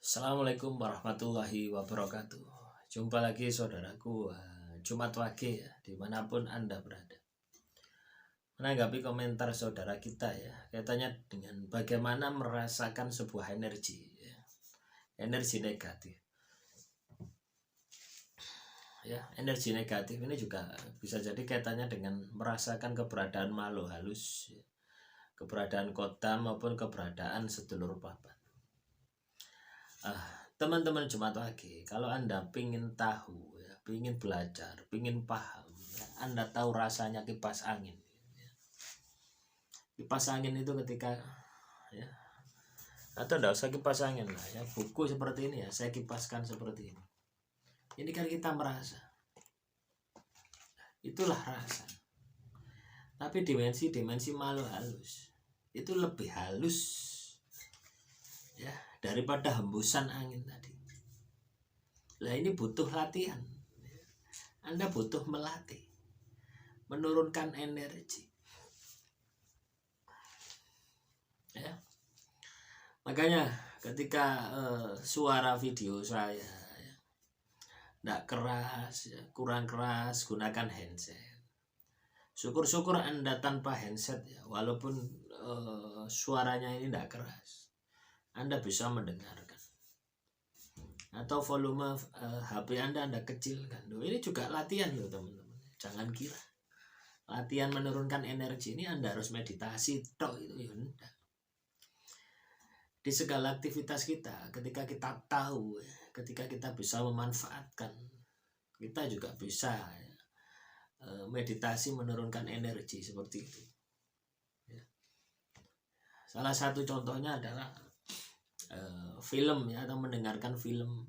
Assalamualaikum warahmatullahi wabarakatuh. Jumpa lagi saudaraku, Jumat Wage ya, dimanapun Anda berada. Menanggapi komentar saudara kita ya, kaitannya dengan bagaimana merasakan sebuah energi ya, energi negatif. Ya, energi negatif ini juga bisa jadi kaitannya dengan merasakan keberadaan makhluk halus ya, keberadaan kota maupun keberadaan sedulur papat. Teman-teman Jumat Wage, kalau Anda pingin tahu ya, pingin belajar, pingin paham ya, Anda tahu rasanya kipas angin ya. Kipas angin itu ketika ya, atau enggak usah kipas angin lah ya, buku seperti ini ya, saya kipaskan seperti ini kan kita merasa, itulah rasa. Tapi dimensi makhluk halus itu lebih halus ya daripada hembusan angin tadi. Lah ini butuh latihan. Anda butuh melatih, menurunkan energi. Ya. Makanya ketika suara video saya ya, tidak keras, ya, kurang keras, gunakan handset. Syukur-syukur Anda tanpa handset ya, walaupun suaranya ini tidak keras, Anda bisa mendengarkan. Atau volume HP Anda kecilkan. Ini juga latihan loh teman-teman. Jangan kira latihan menurunkan energi ini Anda harus meditasi tok itu ya enggak. Di segala aktivitas kita, ketika kita tahu, ketika kita bisa memanfaatkan, kita juga bisa ya, meditasi menurunkan energi seperti itu. Ya. Salah satu contohnya adalah film ya, atau mendengarkan film.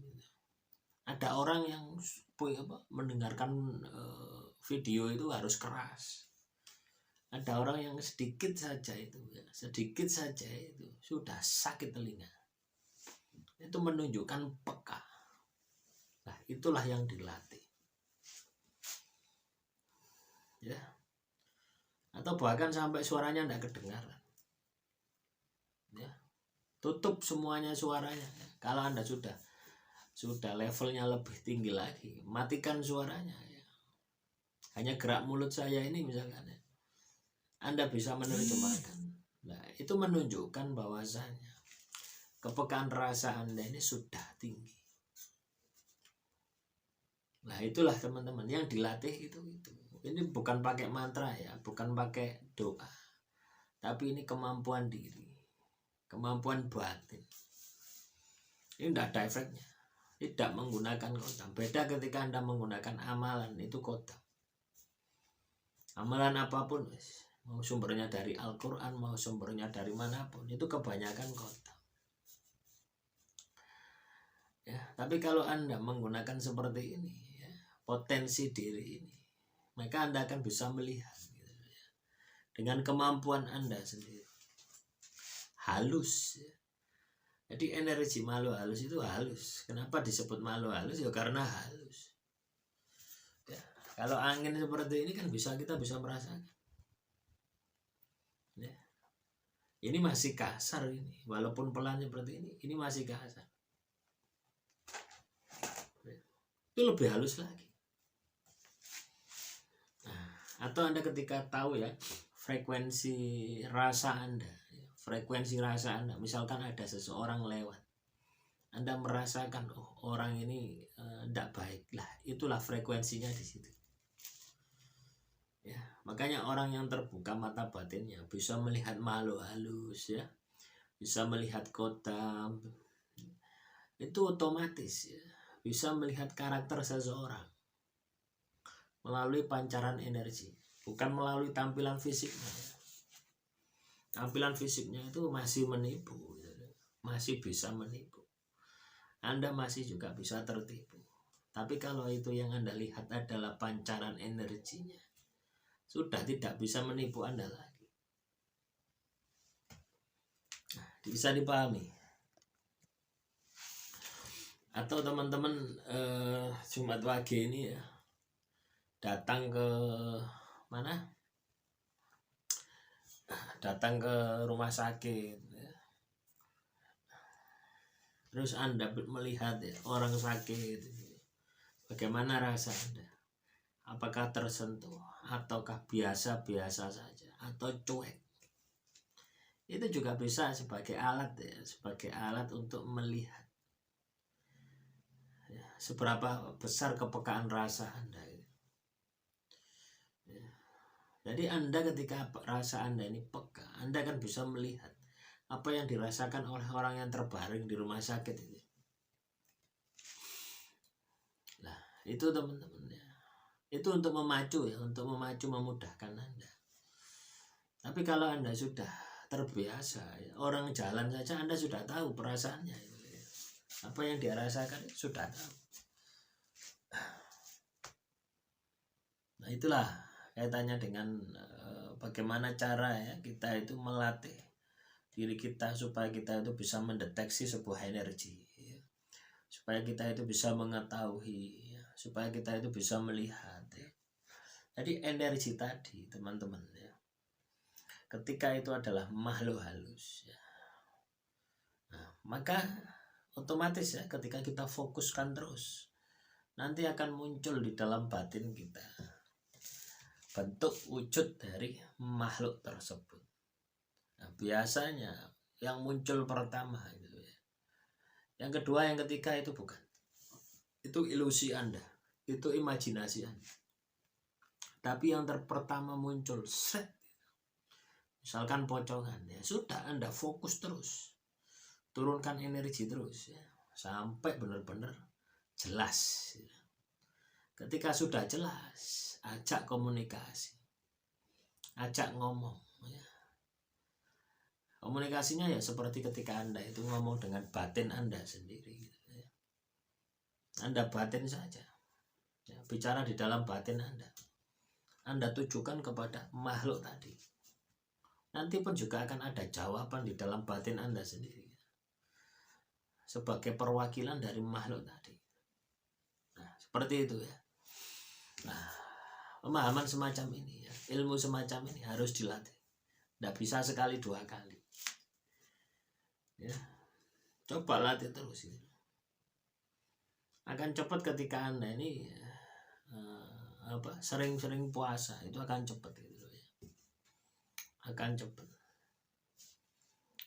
Ada orang yang mendengarkan video itu harus keras. Ada orang yang sedikit saja itu ya, sedikit saja itu sudah sakit telinga. Itu menunjukkan peka. Nah, itulah yang dilatih. Ya. Atau bahkan sampai suaranya tidak kedengaran. Ya. Tutup semuanya suaranya. Kalau Anda sudah levelnya lebih tinggi lagi, matikan suaranya ya. Hanya gerak mulut saya ini misalkan ya, Anda bisa menerjemahkan. Nah, itu menunjukkan bahwasanya kepekaan rasa Anda ini sudah tinggi. Nah, itulah teman-teman yang dilatih itu. Ini bukan pakai mantra ya, bukan pakai doa, tapi ini kemampuan diri, kemampuan batin. Ini tidak ada efeknya, tidak menggunakan kodam. Beda ketika Anda menggunakan amalan, itu kodam. Amalan apapun, mau sumbernya dari Al-Quran, mau sumbernya dari manapun, itu kebanyakan kodam. Ya, tapi kalau Anda menggunakan seperti ini, ya, potensi diri ini, maka Anda akan bisa melihat gitu, ya, dengan kemampuan Anda sendiri. Halus. Ya. Jadi energi makhluk halus itu halus. Kenapa disebut makhluk halus? Ya karena halus. Ya, kalau angin seperti ini kan kita bisa merasakan. Ya. Ini masih kasar ini, walaupun pelan seperti ini masih kasar. Ya. Itu lebih halus lagi. Nah, atau Anda ketika tahu ya frekuensi rasa Anda. Frekuensi rasa Anda, misalkan ada seseorang lewat, Anda merasakan orang ini tidak baik lah, itulah frekuensinya di situ. Ya, makanya orang yang terbuka mata batinnya bisa melihat makhluk halus ya, bisa melihat kota, itu otomatis ya, bisa melihat karakter seseorang melalui pancaran energi, bukan melalui tampilan fisiknya. Ya. Tampilan fisiknya itu masih menipu, masih bisa menipu. Anda masih juga bisa tertipu. Tapi kalau itu yang Anda lihat adalah pancaran energinya, sudah tidak bisa menipu Anda lagi. Nah, bisa dipahami. Atau teman-teman Jumat Wage ini ya, datang ke mana? Datang ke rumah sakit ya. Terus Anda melihat ya, orang sakit, bagaimana rasa Anda? Apakah tersentuh ataukah biasa-biasa saja atau cuek? Itu juga bisa sebagai alat ya, sebagai alat untuk melihat ya, seberapa besar kepekaan rasa Anda. Ya. Jadi Anda ketika rasa Anda ini peka, Anda kan bisa melihat apa yang dirasakan oleh orang yang terbaring di rumah sakit itu. Nah, itu teman-teman ya. Itu untuk memacu ya, untuk memacu memudahkan Anda. Tapi kalau Anda sudah terbiasa ya, orang jalan saja Anda sudah tahu perasaannya ya. Apa yang dia rasakan sudah tahu. Nah, itulah kaitannya dengan bagaimana cara ya kita itu melatih diri kita supaya kita itu bisa mendeteksi sebuah energi ya. Supaya kita itu bisa mengetahui ya. Supaya kita itu bisa melihat ya. Jadi energi tadi teman-teman ya, ketika itu adalah makhluk halus ya. Nah, maka otomatis ya ketika kita fokuskan terus, nanti akan muncul di dalam batin kita bentuk wujud dari makhluk tersebut. Nah, biasanya yang muncul pertama gitu ya. Yang kedua, yang ketiga itu bukan. Itu ilusi Anda, itu imajinasi Anda. Tapi yang pertama muncul, set, misalkan pocongan ya, sudah Anda fokus terus, turunkan energi terus ya, sampai benar-benar jelas ya. Ketika sudah jelas, ajak komunikasi, ajak ngomong ya. Komunikasinya ya seperti ketika Anda itu ngomong dengan batin Anda sendiri gitu ya. Anda batin saja ya, bicara di dalam batin Anda tujukan kepada makhluk tadi. Nanti pun juga akan ada jawaban di dalam batin Anda sendiri sebagai perwakilan dari makhluk tadi. Nah, seperti itu ya. Nah, pemahaman semacam ini ya, ilmu semacam ini harus dilatih. Tidak bisa sekali dua kali. Ya, coba latih terus ini. Akan cepat ketika Anda ini sering-sering puasa, itu akan cepat gitu ya. Akan cepat.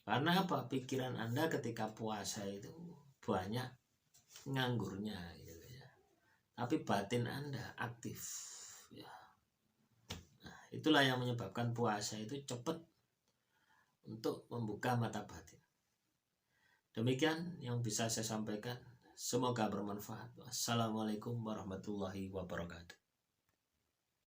Karena apa? Pikiran Anda ketika puasa itu banyak nganggurnya gitu ya. Tapi batin Anda aktif ya. Nah, itulah yang menyebabkan puasa itu cepat untuk membuka mata batin. Demikian yang bisa saya sampaikan. Semoga bermanfaat. Wassalamualaikum warahmatullahi wabarakatuh.